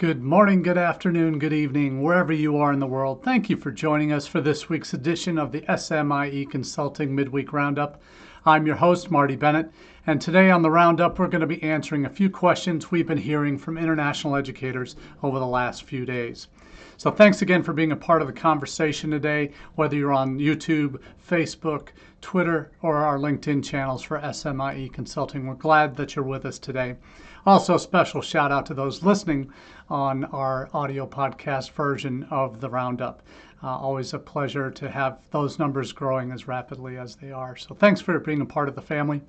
Good morning, good afternoon, good evening, wherever you are in the world. Thank you for joining us for this week's edition of the SMIE Consulting Midweek Roundup. I'm your host, Marty Bennett, and today on the Roundup, we're going to be answering a few questions we've been hearing from international educators over the last few days. So thanks again for being a part of the conversation today, whether you're on YouTube, Facebook, Twitter, or our LinkedIn channels for SMIE Consulting. We're glad that you're with us today. Also, a special shout out to those listening on our audio podcast version of the Roundup. Always a pleasure to have those numbers growing as rapidly as they are. So thanks for being a part of the family.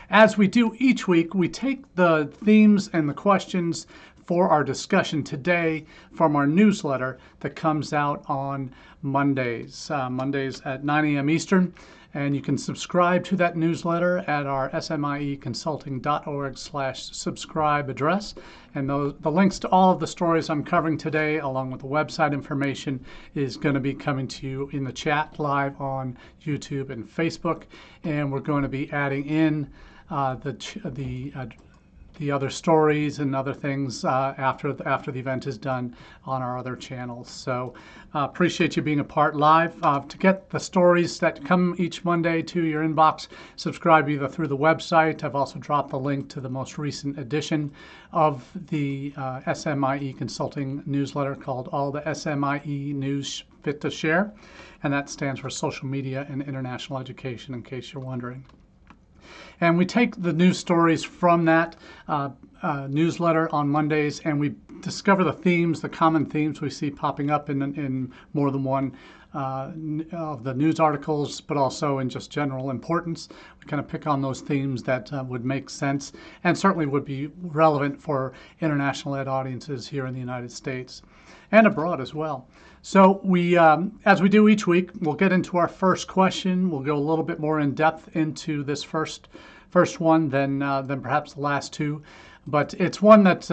As we do each week, we take the themes and the questions for our discussion today from our newsletter that comes out on Mondays at 9 a.m. Eastern. And you can subscribe to that newsletter at our smieconsulting.org/subscribe address. And the links to all of the stories I'm covering today, along with the website information, is going to be coming to you in the chat live on YouTube and Facebook. And we're going to be adding in the other stories and other things after the event is done on our other channels. So appreciate you being a part live. To get the stories that come each Monday to your inbox, subscribe either through the website. I've also dropped the link to the most recent edition of the SMIE Consulting newsletter called All the SMIE News Fit to Share, and that stands for Social Media and International Education, in case you're wondering. And we take the news stories from that newsletter on Mondays, and we discover the themes, the common themes we see popping up in more than one of the news articles, but also in just general importance. We kind of pick on those themes that would make sense and certainly would be relevant for international ed audiences here in the United States and abroad as well. So we, as we do each week, we'll get into our first question. We'll go a little bit more in depth into this first one than perhaps the last two, but it's one that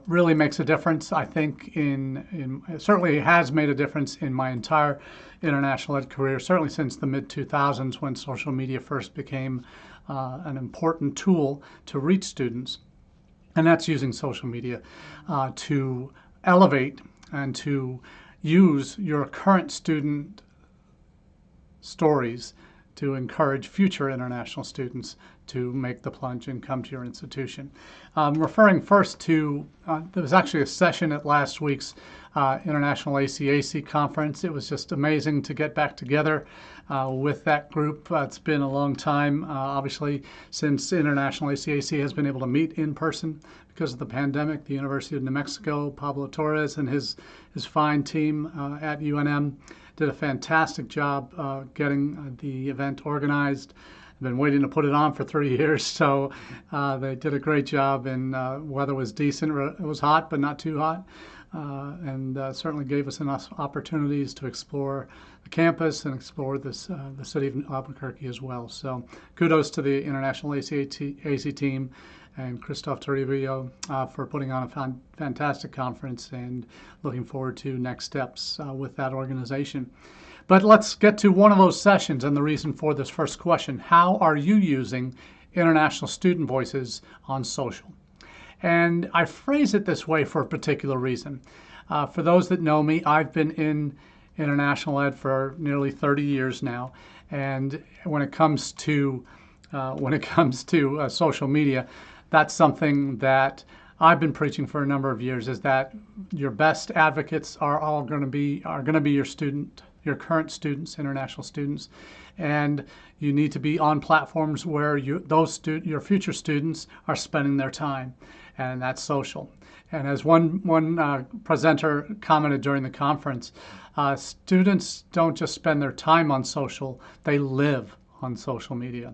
really makes a difference. I think it certainly has made a difference in my entire international ed career, certainly since the mid-2000s when social media first became an important tool to reach students, and that's using social media to elevate and to use your current student stories to encourage future international students to make the plunge and come to your institution. Referring first to, there was actually a session at last week's International ACAC conference. It was just amazing to get back together with that group. It's been a long time, obviously, since International ACAC has been able to meet in person because of the pandemic. The University of New Mexico, Pablo Torres and his fine team at UNM did a fantastic job getting the event organized. I've been waiting to put it on for 3 years, so they did a great job, and weather was decent. It was hot, but not too hot, and certainly gave us enough opportunities to explore the campus and explore the city of Albuquerque as well. So kudos to the International AC team and Christophe Toribio for putting on a fantastic conference, and looking forward to next steps with that organization. But let's get to one of those sessions and the reason for this first question. How are you using international student voices on social? And I phrase it this way for a particular reason. For those that know me, I've been in international ed for nearly 30 years now. And when it comes to social media, that's something that I've been preaching for a number of years, is that your best advocates are going to be your current students, international students, and you need to be on platforms where your future students are spending their time, and that's social. And as one presenter commented during the conference, students don't just spend their time on social, they live on social media.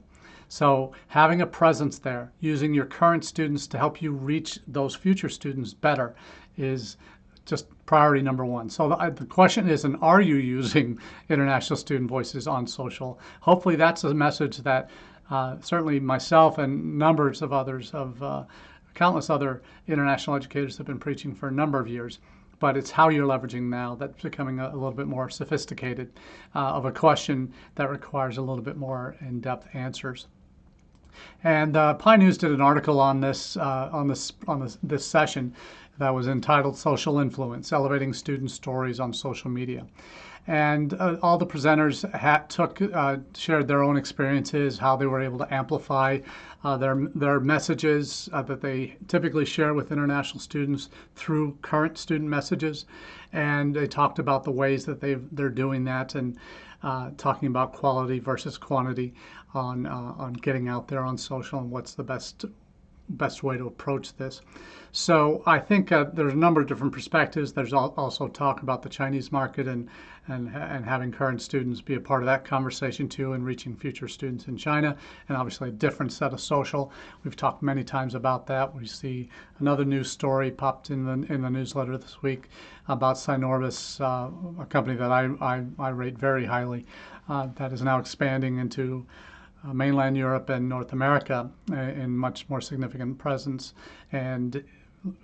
So having a presence there, using your current students to help you reach those future students better, is just priority number one. So the question is, are you using international student voices on social? Hopefully that's a message that certainly myself and numbers of others, countless other international educators have been preaching for a number of years. But it's how you're leveraging now that's becoming a little bit more sophisticated of a question that requires a little bit more in-depth answers. And Pi News did an article on this session. that was entitled Social Influence, Elevating Student Stories on Social Media. And all the presenters shared their own experiences, how they were able to amplify their messages that they typically share with international students through current student messages. And they talked about the ways that they're doing that, and talking about quality versus quantity on getting out there on social, and what's the best way to approach this. So I think there's a number of different perspectives. There's also talk about the Chinese market and having current students be a part of that conversation too, and reaching future students in China, and obviously a different set of social. We've talked many times about that. We see another news story popped in the newsletter this week about Synorbis, a company that I rate very highly, that is now expanding into mainland Europe and North America in much more significant presence, and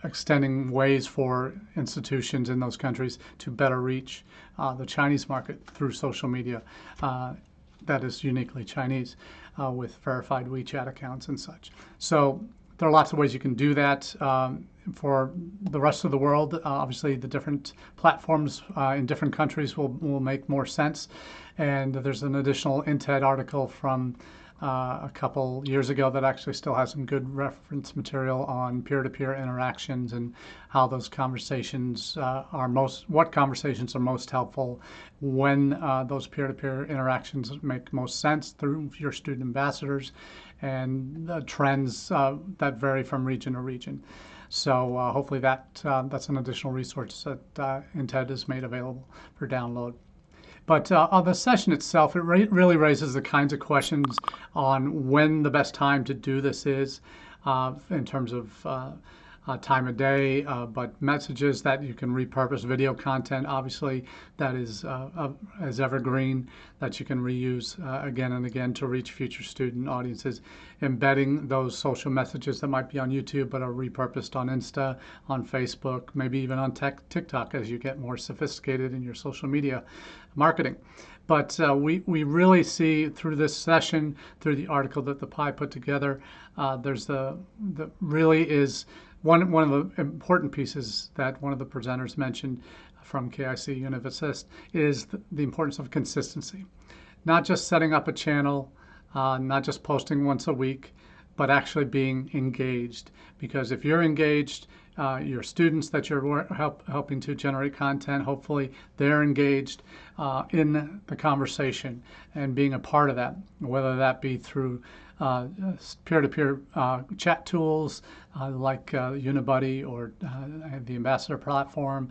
extending ways for institutions in those countries to better reach the Chinese market through social media that is uniquely Chinese, with verified WeChat accounts and such. So there are lots of ways you can do that. For the rest of the world, obviously the different platforms in different countries will make more sense. And there's an additional intl article from a couple years ago that actually still has some good reference material on peer-to-peer interactions, and how those conversations what conversations are most helpful when those peer-to-peer interactions make most sense through your student ambassadors, and the trends that vary from region to region. So hopefully that's an additional resource that intl has made available for download. But on the session itself, it really raises the kinds of questions on when the best time to do this is, in terms of time of day, but messages that you can repurpose, video content, obviously, that is as evergreen, that you can reuse again and again to reach future student audiences, embedding those social messages that might be on YouTube but are repurposed on Insta, on Facebook, maybe even on TikTok as you get more sophisticated in your social media marketing. But we really see through this session, through the article that the PI put together, there's really is one of the important pieces that one of the presenters mentioned from KIC Univassist is the importance of consistency. Not just setting up a channel, not just posting once a week, but actually being engaged. Because if you're engaged, your students that you're helping to generate content, hopefully they're engaged in the conversation and being a part of that, whether that be through peer-to-peer chat tools like Unibuddy or the Ambassador platform,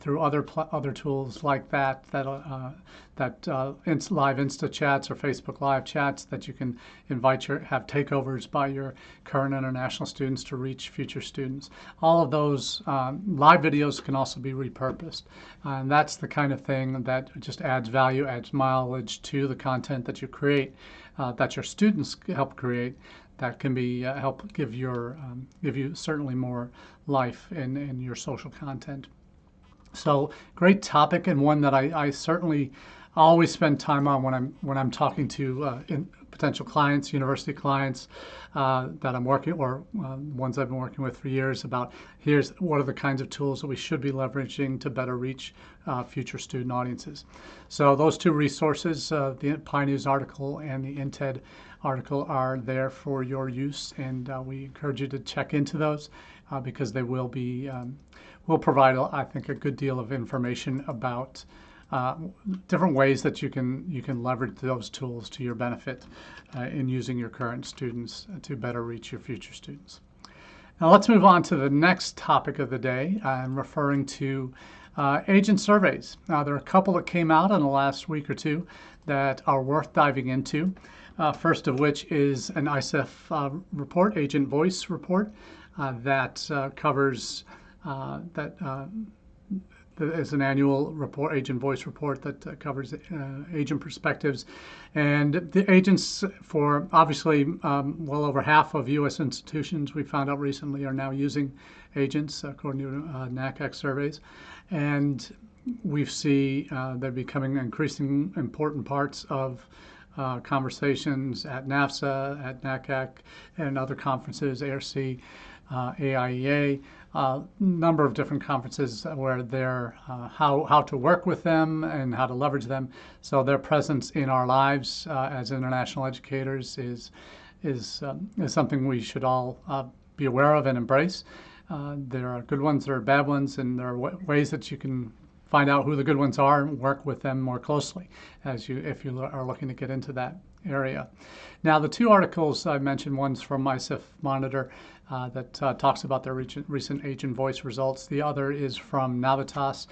through other tools like that live Insta chats or Facebook Live chats that you can have takeovers by your current international students to reach future students. All of those live videos can also be repurposed, and that's the kind of thing that just adds value, adds mileage to the content that you create, that your students help create, that can be help give you certainly more life in your social content. So great topic, and one that I certainly always spend time on when I'm talking to potential clients, university clients that I'm working, or ones I've been working with for years, about what are the kinds of tools that we should be leveraging to better reach future student audiences. So those two resources, the PI News article and the intl article, are there for your use, and we encourage you to check into those because they will provide, I think, a good deal of information about different ways that you can leverage those tools to your benefit in using your current students to better reach your future students. Now let's move on to the next topic of the day. I'm referring to agent surveys. Now there are a couple that came out in the last week or two that are worth diving into. First of which is an ISEF report, Agent Voice report, that covers is an annual report, Agent Voice report, that covers agent perspectives. And the agents for, obviously, well over half of U.S. institutions, we found out recently, are now using agents, according to NACAC surveys. And we see they're becoming increasing important parts of conversations at NAFSA, at NACAC, and other conferences, ARC, AIEA, number of different conferences where they're how to work with them and how to leverage them. So their presence in our lives as international educators is something we should all be aware of and embrace. There are good ones, there are bad ones, and there are ways that you can find out who the good ones are and work with them more closely if you are looking to get into that area. Now, the two articles I mentioned, one's from ICEF Monitor that talks about their recent agent voice results. The other is from Navitas,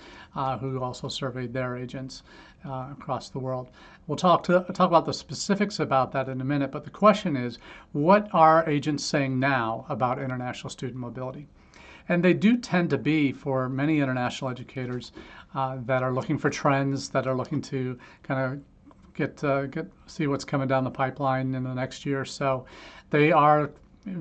who also surveyed their agents across the world. We'll talk about the specifics about that in a minute, but the question is, what are agents saying now about international student mobility? And they do tend to be, for many international educators that are looking for trends, that are looking to kind of see what's coming down the pipeline in the next year or so. They are,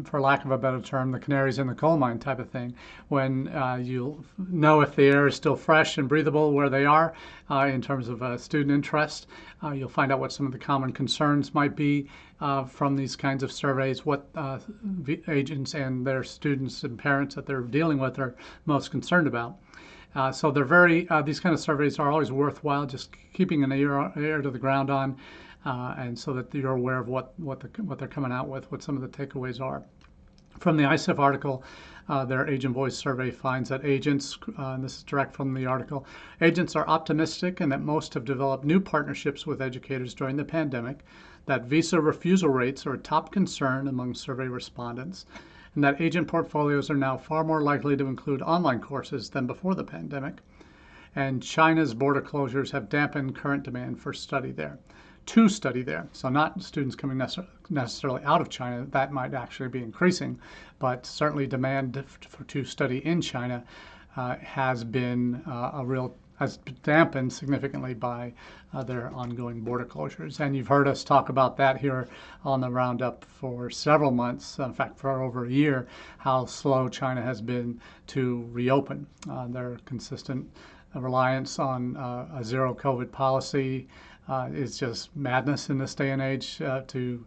for lack of a better term, the canaries in the coal mine type of thing. When you know if the air is still fresh and breathable where they are in terms of student interest, you'll find out what some of the common concerns might be from these kinds of surveys, what agents and their students and parents that they're dealing with are most concerned about. So they're these kind of surveys are always worthwhile, just keeping an ear to the ground on, and so that you're aware of what they're coming out with, what some of the takeaways are. From the ICEF article, their agent voice survey finds that agents, and this is direct from the article, agents are optimistic and that most have developed new partnerships with educators during the pandemic, that visa refusal rates are a top concern among survey respondents, and that agent portfolios are now far more likely to include online courses than before the pandemic. And China's border closures have dampened current demand for study there. To study there. So not students coming necessarily out of China, that might actually be increasing, but certainly demand to study in China has been has dampened significantly by their ongoing border closures. And you've heard us talk about that here on the Roundup for several months, in fact, for over a year, how slow China has been to reopen. Their consistent reliance on a zero COVID policy is just madness in this day and age. To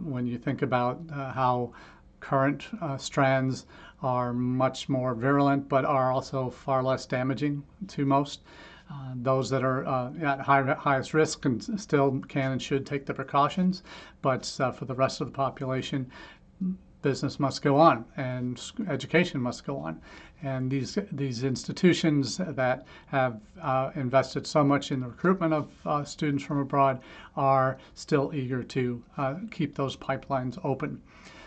when you think about how current strands are much more virulent, but are also far less damaging to most. Those that are at highest risk still can and should take the precautions, but for the rest of the population, business must go on and education must go on. And these institutions that have invested so much in the recruitment of students from abroad are still eager to keep those pipelines open.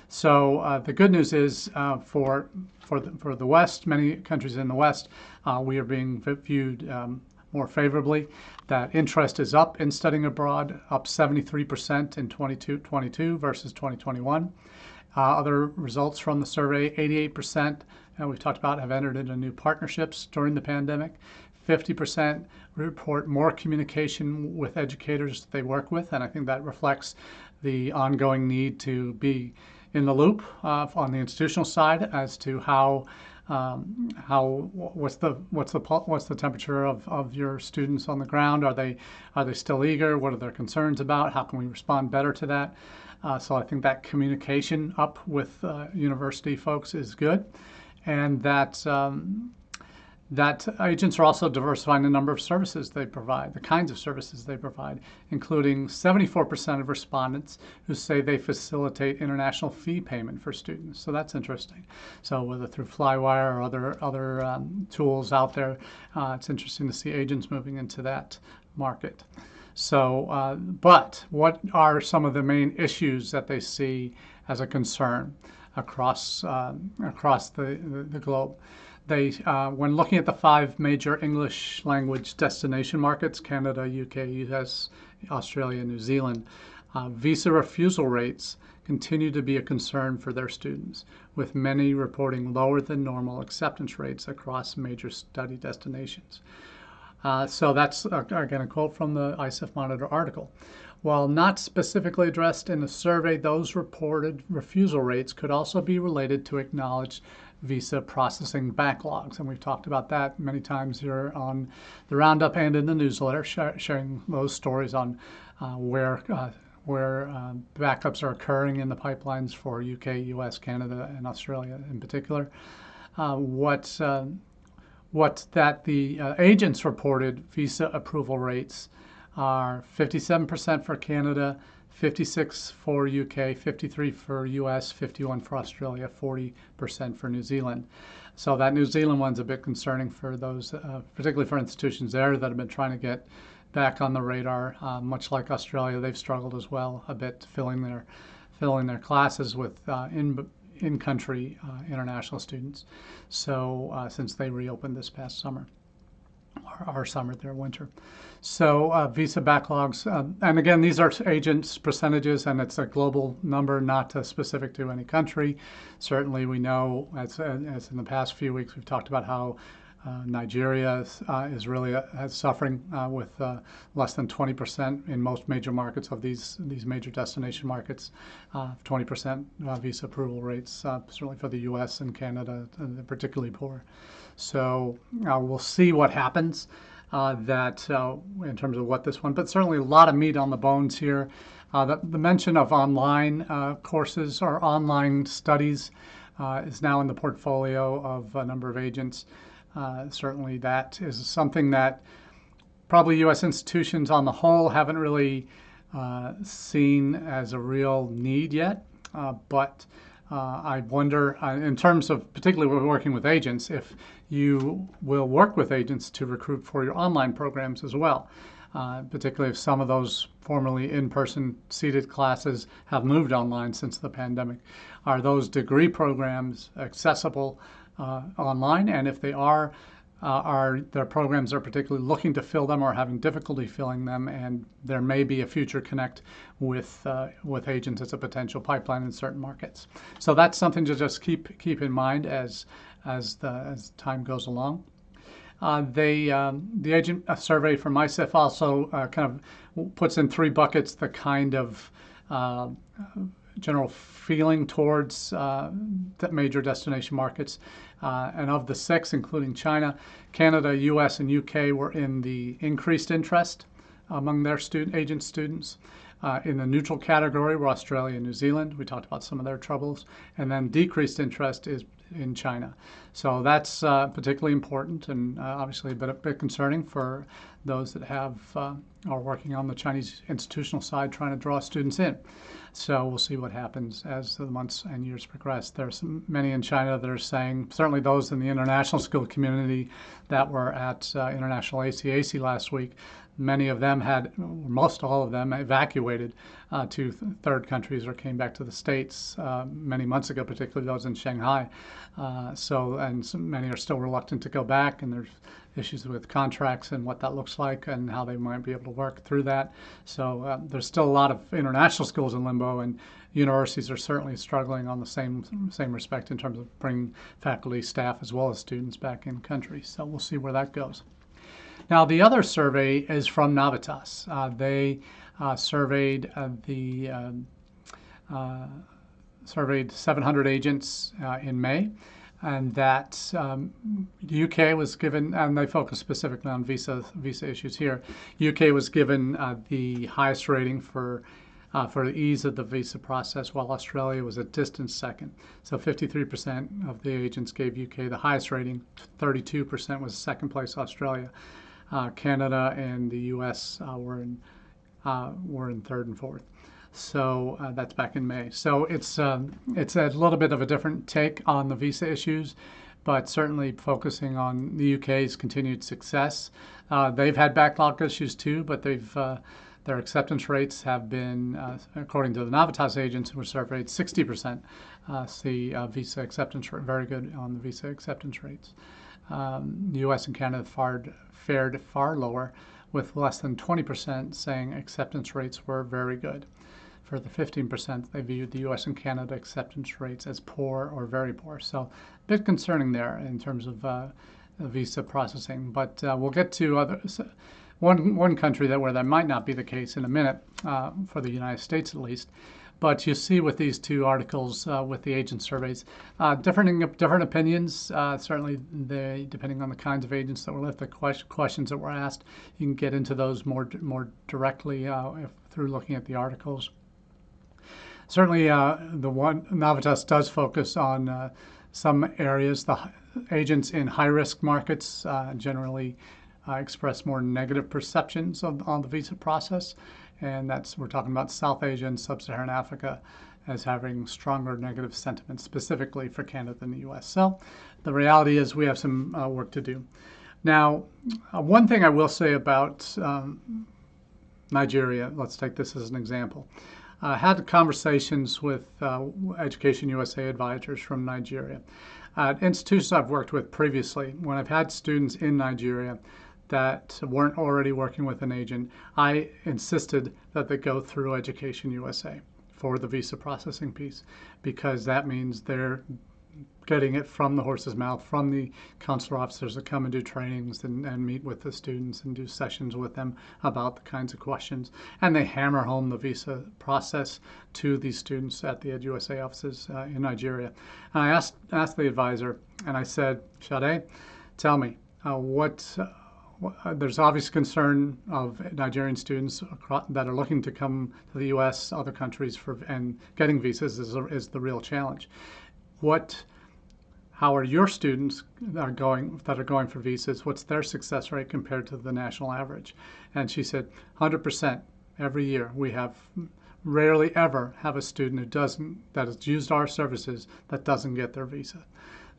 So the good news is for the West, many countries in the West, we are being viewed more favorably. That interest is up in studying abroad, up 73% in 2022 versus 2021. Other results from the survey, 88%, we've talked about, have entered into new partnerships during the pandemic. 50% report more communication with educators they work with, and I think that reflects the ongoing need to be in the loop on the institutional side as to what's the temperature of your students on the ground? Are they still eager? What are their concerns about? How can we respond better to that? So I think that communication up with university folks is good, and that agents are also diversifying the number of services they provide, the kinds of services they provide, including 74% of respondents who say they facilitate international fee payment for students. So that's interesting. So whether through Flywire or other tools out there, it's interesting to see agents moving into that market. So, but what are some of the main issues that they see as a concern across the globe? They, when looking at the 5 major English language destination markets, Canada, UK, US, Australia, New Zealand, visa refusal rates continue to be a concern for their students, with many reporting lower than normal acceptance rates across major study destinations. So that's, again, a quote from the ICEF Monitor article. While not specifically addressed in the survey, those reported refusal rates could also be related to acknowledged visa processing backlogs. And we've talked about that many times here on the Roundup and in the newsletter, sharing those stories on where where backups are occurring in the pipelines for UK, US, Canada, and Australia in particular. What that the agents reported visa approval rates are 57% for Canada, 56 for UK, 53 for US, 51 for Australia, 40% for New Zealand. So that New Zealand one's a bit concerning for those, particularly for institutions there that have been trying to get back on the radar. Much like Australia, they've struggled as well a bit filling their classes with in-country international students. So since they reopened this past summer, our summer, their winter. So visa backlogs, and again, these are agents' percentages, and it's a global number, not specific to any country. Certainly, we know, as in the past few weeks, we've talked about how Nigeria is really suffering with less than 20% in most major markets of these major destination markets, 20% visa approval rates, certainly for the U.S. and Canada, particularly poor. So we'll see what happens in terms of what this one, but certainly a lot of meat on the bones here. The mention of online courses or online studies is now in the portfolio of a number of agents. Certainly that is something that probably U.S. institutions on the whole haven't really seen as a real need yet, but I wonder, in terms of particularly we're working with agents, if you will work with agents to recruit for your online programs as well, particularly if some of those formerly in-person seated classes have moved online since the pandemic. Are those degree programs accessible online? And if they are their programs are particularly looking to fill them or having difficulty filling them, and there may be a future connect with agents as a potential pipeline in certain markets. So that's something to just keep in mind as time goes along. The agent survey from ICEF also kind of puts in three buckets the kind of general feeling towards the major destination markets. And of the six, including China, Canada, US, and UK were in the increased interest among their agent students. In the neutral category were Australia and New Zealand. We talked about some of their troubles. And then decreased interest is in China. So that's particularly important and obviously a bit concerning for those that are working on the Chinese institutional side trying to draw students in. So we'll see what happens as the months and years progress. There's many in China that are saying, certainly those in the international school community that were at International ACAC last week, many of them most all of them evacuated to third countries or came back to the States many months ago, particularly those in Shanghai. Many are still reluctant to go back, and there's issues with contracts and what that looks like and how they might be able to work through that. So there's still a lot of international schools in limbo, and universities are certainly struggling on the same respect in terms of bringing faculty, staff, as well as students back in country. So we'll see where that goes. Now, the other survey is from Navitas. They surveyed 700 agents in May, and that the UK was given, and they focus specifically on visa issues here. UK was given the highest rating for the ease of the visa process, while Australia was a distant second. So 53% of the agents gave UK the highest rating. 32% was second place Australia. Canada and the U.S. were in third and fourth. So that's back in May. So it's a little bit of a different take on the visa issues, but certainly focusing on the UK's continued success. They've had backlog issues too, but their acceptance rates have been, according to the Navitas agents who were surveyed, 60%. The visa acceptance rate, very good on the visa acceptance rates. The U.S. and Canada fared far lower, with less than 20% saying acceptance rates were very good. For the 15%, they viewed the U.S. and Canada acceptance rates as poor or very poor. So a bit concerning there in terms of visa processing. But we'll get to one country where that might not be the case in a minute, for the United States at least. But you see with these two articles, with the agent surveys, different opinions. Certainly, depending on the kinds of agents that were left, the questions that were asked, you can get into those more directly through looking at the articles. Certainly, the one Navitas does focus on some areas. The agents in high-risk markets generally express more negative perceptions on the visa process, and we're talking about South Asia and Sub-Saharan Africa as having stronger negative sentiment specifically for Canada than the U.S. So the reality is we have some work to do. Now, one thing I will say about Nigeria, let's take this as an example. I had conversations with Education USA advisors from Nigeria. At institutions I've worked with previously, when I've had students in Nigeria that weren't already working with an agent, I insisted that they go through Education USA for the visa processing piece, because that means they're getting it from the horse's mouth, from the consular officers that come and do trainings and meet with the students and do sessions with them about the kinds of questions. And they hammer home the visa process to these students at the EdUSA offices in Nigeria. And I asked the advisor, and I said, Sade, tell me, there's obvious concern of Nigerian students that are looking to come to the U.S., other countries, and getting visas is the real challenge. How are your students that are going for visas? What's their success rate compared to the national average? And she said, 100% every year. We rarely ever have a student that has used our services that doesn't get their visa.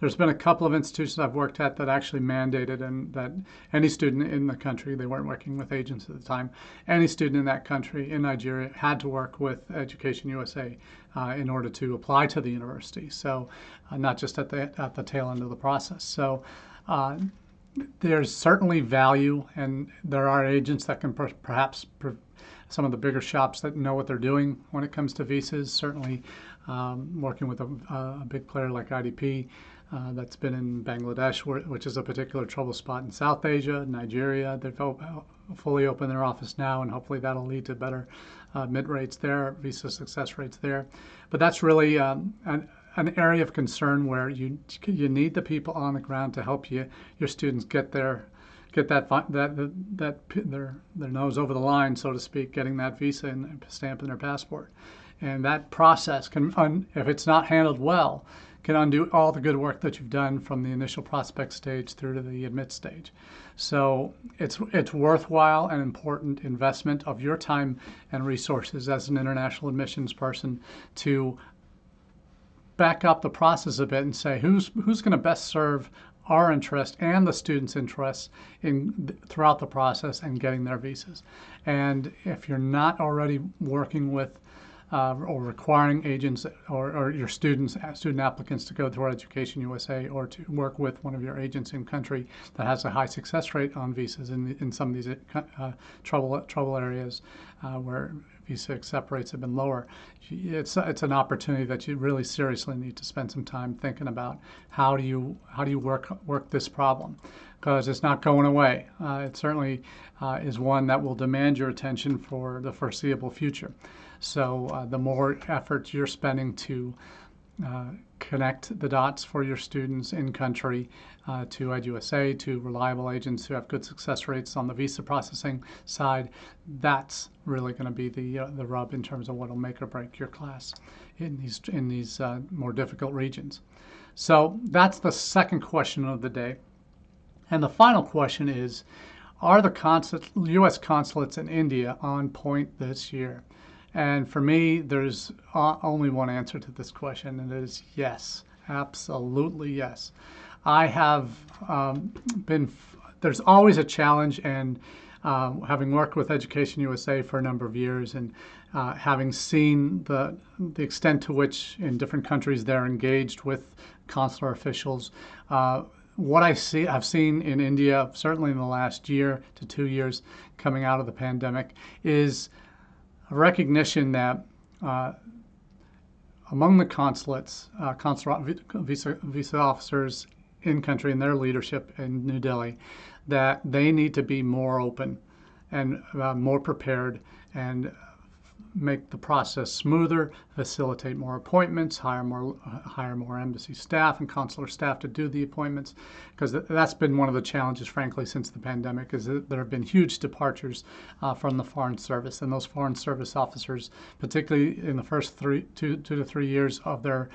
There's been a couple of institutions I've worked at that actually mandated and that any student in the country, they weren't working with agents at the time, any student in that country, in Nigeria, had to work with Education USA in order to apply to the university. So not just at the tail end of the process. So there's certainly value, and there are agents that can perhaps some of the bigger shops that know what they're doing when it comes to visas. Certainly working with a big player like IDP that's been in Bangladesh, which is a particular trouble spot in South Asia, Nigeria. They've fully opened their office now, and hopefully that'll lead to better mid rates there, visa success rates there. But that's really an area of concern where you need the people on the ground to help your students get their nose over the line, so to speak, getting that visa and stamp in their passport. And that process can, if it's not handled well, can undo all the good work that you've done from the initial prospect stage through to the admit stage. So it's worthwhile and important investment of your time and resources as an international admissions person to back up the process a bit and say who's going to best serve our interest and the students' interests throughout the process and getting their visas. And if you're not already working with or requiring agents or your student applicants to go through Education USA or to work with one of your agents in country that has a high success rate on visas in some of these trouble areas where visa accept rates have been lower, it's an opportunity that you really seriously need to spend some time thinking about. How do you work this problem? Because it's not going away. It certainly is one that will demand your attention for the foreseeable future. So the more effort you're spending to connect the dots for your students in country to EdUSA, to reliable agents who have good success rates on the visa processing side, that's really going to be the rub in terms of what will make or break your class in these more difficult regions. So that's the second question of the day. And the final question is, are the U.S. consulates in India on point this year? And for me, there's only one answer to this question, and it is yes, absolutely yes. I have there's always a challenge, and having worked with Education USA for a number of years and having seen the extent to which in different countries they're engaged with consular officials, what I've seen in India, certainly in the last year to 2 years coming out of the pandemic, is a recognition that among the consulates, consular visa officers in country and their leadership in New Delhi, that they need to be more open and more prepared and make the process smoother, facilitate more appointments, hire more embassy staff and consular staff to do the appointments, because that's been one of the challenges, frankly, since the pandemic, is that there have been huge departures from the Foreign Service, and those Foreign Service officers, particularly in the first 2 to 3 years of their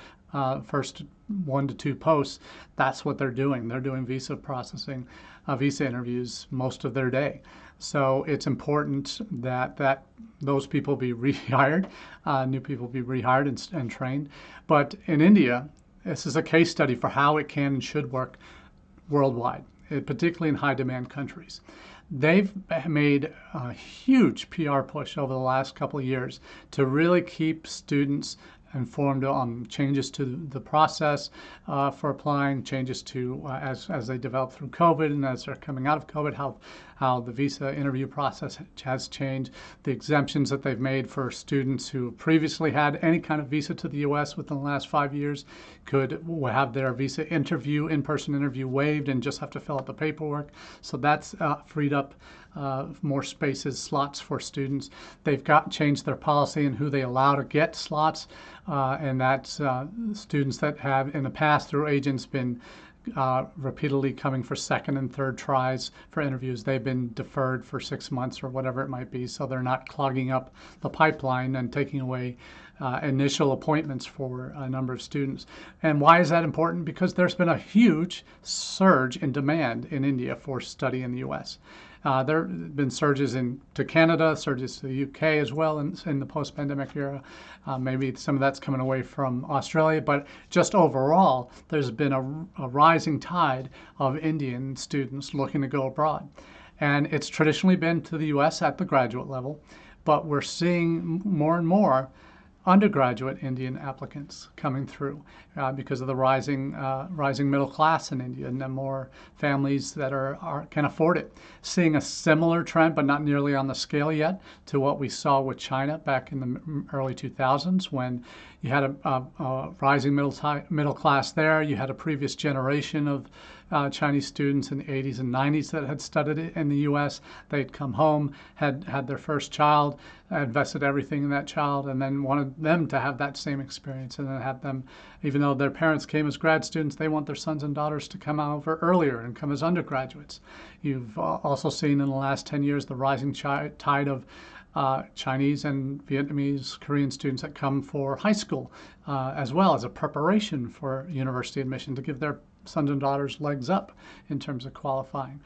first 1 to 2 posts, that's what they're doing. They're doing visa processing, visa interviews most of their day. So it's important that those people be rehired, new people be rehired and trained. But in India, this is a case study for how it can and should work worldwide, particularly in high demand countries. They've made a huge PR push over the last couple of years to really keep students informed on changes to the process for applying, changes to as they develop through COVID and as they're coming out of COVID, how the visa interview process has changed, the exemptions that they've made for students who previously had any kind of visa to the U.S. within the last 5 years could have their visa interview, in-person interview waived and just have to fill out the paperwork. So that's freed up more spaces, slots for students. They've changed their policy and who they allow to get slots, and that's students that have in the past through agents been repeatedly coming for second and third tries for interviews. They've been deferred for 6 months or whatever it might be, so they're not clogging up the pipeline and taking away initial appointments for a number of students. And why is that important? Because there's been a huge surge in demand in India for study in the U.S. There have been surges to Canada, surges to the UK as well in the post-pandemic era. Maybe some of that's coming away from Australia, but just overall, there's been a rising tide of Indian students looking to go abroad. And it's traditionally been to the US at the graduate level, but we're seeing more and more undergraduate Indian applicants coming through because of the rising middle class in India, and the more families that can afford it. Seeing a similar trend, but not nearly on the scale yet, to what we saw with China back in the early 2000s, when you had a rising middle class there. You had a previous generation of Chinese students in the 80s and 90s that had studied it in the U.S. They'd come home, had their first child, invested everything in that child, and then wanted them to have that same experience, and then have them, even though their parents came as grad students, they want their sons and daughters to come over earlier and come as undergraduates. You've also seen in the last 10 years the rising tide of Chinese and Vietnamese, Korean students that come for high school as well as a preparation for university admission to give their sons and daughters legs up in terms of qualifying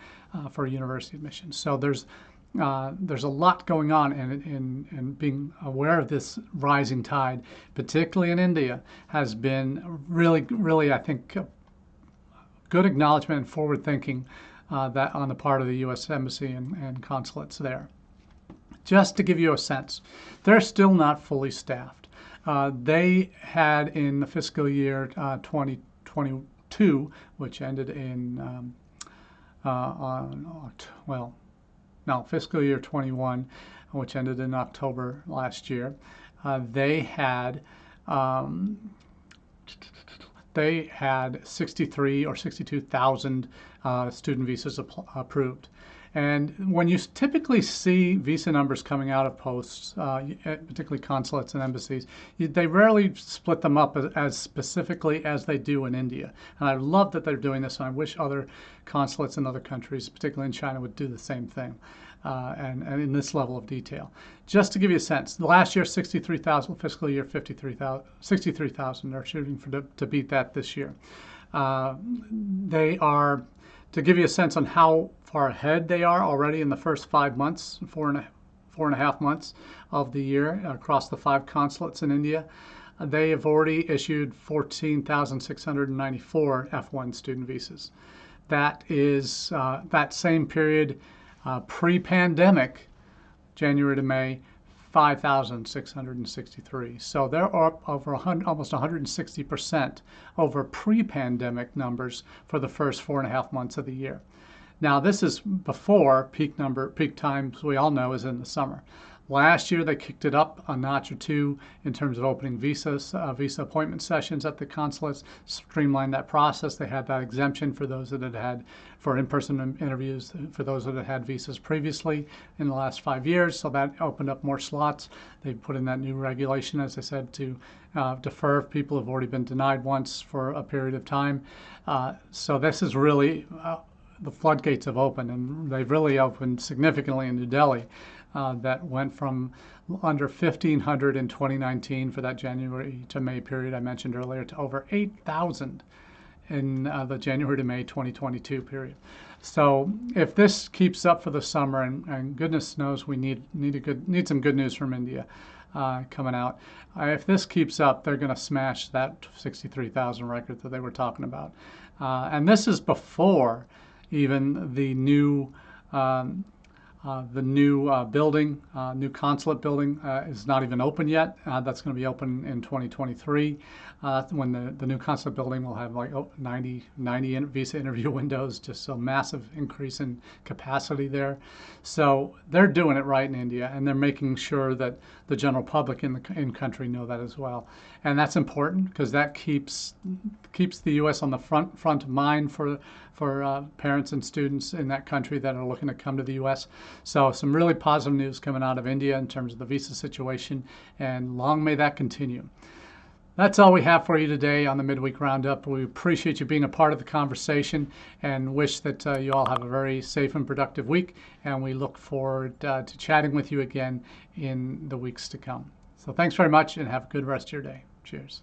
for university admission. So there's a lot going on, and being aware of this rising tide, particularly in India, has been really, I think, good acknowledgement and forward thinking that on the part of the U.S. Embassy and consulates there. Just to give you a sense, they're still not fully staffed. They had in the fiscal year 2022, which ended in fiscal year 21, which ended in October last year. They had 63 or 62,000 student visas approved. And when you typically see visa numbers coming out of posts, particularly consulates and embassies, they rarely split them up as specifically as they do in India. And I love that they're doing this, and I wish other consulates in other countries, particularly in China, would do the same thing and in this level of detail. Just to give you a sense, last year 63,000, fiscal year 63,000. They're shooting to beat that this year. They are, to give you a sense on how far ahead they are already in the first 5 months, four and a half months of the year across the 5 consulates in India, they have already issued 14,694 F1 student visas. That is that same period pre-pandemic, January to May, 5,663. So they're up over almost 160% over pre-pandemic numbers for the first 4.5 months of the year. Now, this is before peak times we all know is in the summer. Last year, they kicked it up a notch or two in terms of opening visas, visa appointment sessions at the consulates, streamlined that process. They had that exemption for those that had for in-person interviews, for those that had visas previously in the last 5 years. So that opened up more slots. They put in that new regulation, as I said, to defer if people have already been denied once for a period of time. So this is really, the floodgates have opened, and they've really opened significantly in New Delhi. That went from under 1,500 in 2019 for that January to May period I mentioned earlier to over 8,000 in the January to May 2022 period. So if this keeps up for the summer, and goodness knows we need some good news from India coming out. If this keeps up, they're going to smash that 63,000 record that they were talking about. And this is before even the new building, new consulate building is not even open yet. That's going to be open in 2023 when the new consulate building will have like 90 visa interview windows, just a massive increase in capacity there. So they're doing it right in India, and they're making sure that the general public in country know that as well. And that's important because that keeps the U.S. on the front of mind for parents and students in that country that are looking to come to the U.S. So some really positive news coming out of India in terms of the visa situation, and long may that continue. That's all we have for you today on the Midweek Roundup. We appreciate you being a part of the conversation and wish that you all have a very safe and productive week, and we look forward to chatting with you again in the weeks to come. So thanks very much, and have a good rest of your day. Cheers.